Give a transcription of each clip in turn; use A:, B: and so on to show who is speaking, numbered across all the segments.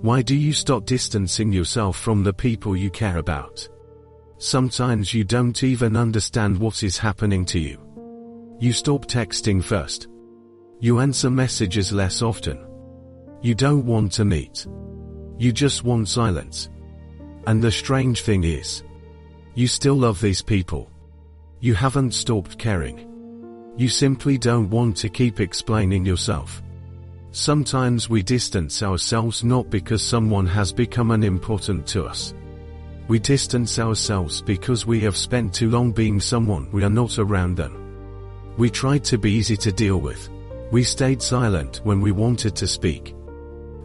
A: Why do you start distancing yourself from the people you care about? Sometimes you don't even understand what is happening to you. You stop texting first. You answer messages less often. You don't want to meet. You just want silence. And the strange thing is, you still love these people. You haven't stopped caring. You simply don't want to keep explaining yourself. Sometimes we distance ourselves not because someone has become unimportant to us. We distance ourselves because we have spent too long being someone we are not around them. We tried to be easy to deal with. We stayed silent when we wanted to speak.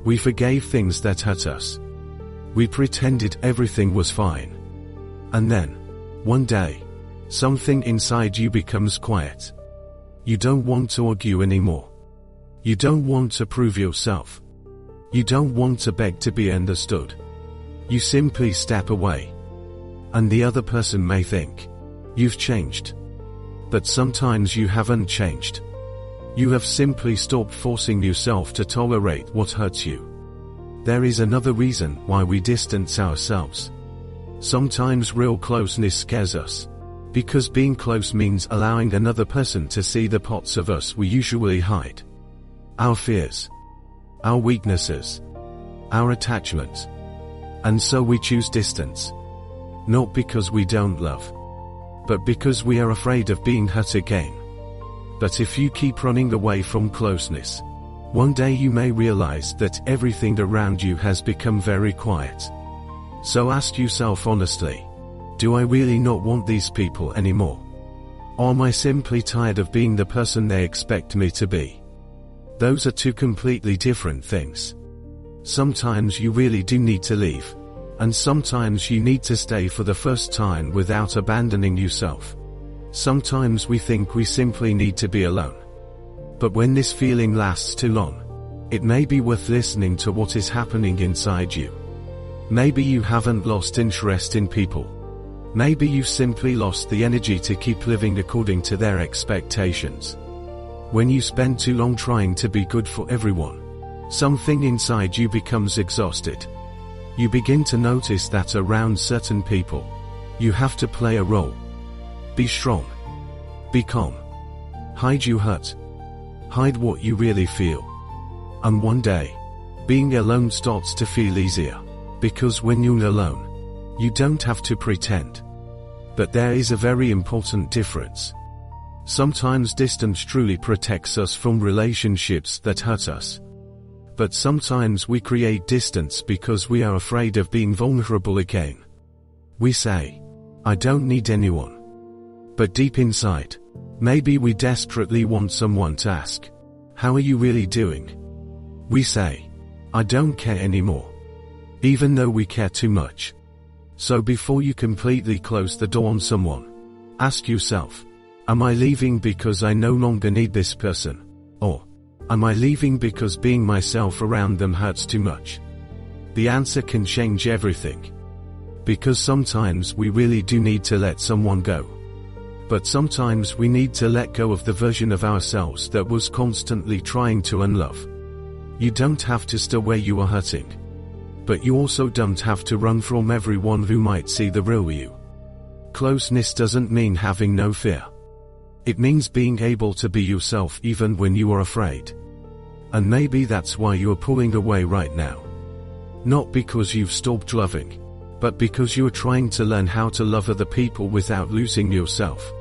A: We forgave things that hurt us. We pretended everything was fine. And then, one day, something inside you becomes quiet. You don't want to argue anymore. You don't want to prove yourself. You don't want to beg to be understood. You simply step away. And the other person may think, you've changed. But sometimes you haven't changed. You have simply stopped forcing yourself to tolerate what hurts you. There is another reason why we distance ourselves. Sometimes real closeness scares us. Because being close means allowing another person to see the parts of us we usually hide. Our fears, our weaknesses, our attachments. And so we choose distance. Not because we don't love, but because we are afraid of being hurt again. But if you keep running away from closeness, one day you may realize that everything around you has become very quiet. So ask yourself honestly, do I really not want these people anymore? Or am I simply tired of being the person they expect me to be? Those are two completely different things. Sometimes you really do need to leave. And sometimes you need to stay for the first time without abandoning yourself. Sometimes we think we simply need to be alone. But when this feeling lasts too long, it may be worth listening to what is happening inside you. Maybe you haven't lost interest in people. Maybe you simply lost the energy to keep living according to their expectations. When you spend too long trying to be good for everyone, something inside you becomes exhausted. You begin to notice that around certain people, you have to play a role. Be strong. Be calm. Hide your hurt. Hide what you really feel. And one day, being alone starts to feel easier. Because when you're alone, you don't have to pretend. But there is a very important difference. Sometimes distance truly protects us from relationships that hurt us. But sometimes we create distance because we are afraid of being vulnerable again. We say, I don't need anyone. But deep inside, maybe we desperately want someone to ask, how are you really doing? We say, I don't care anymore. Even though we care too much. So before you completely close the door on someone, ask yourself, am I leaving because I no longer need this person? Or, am I leaving because being myself around them hurts too much? The answer can change everything. Because sometimes we really do need to let someone go. But sometimes we need to let go of the version of ourselves that was constantly trying to unlove. You don't have to stay where you are hurting. But you also don't have to run from everyone who might see the real you. Closeness doesn't mean having no fear. It means being able to be yourself even when you are afraid. And maybe that's why you are pulling away right now. Not because you've stopped loving, but because you are trying to learn how to love other people without losing yourself.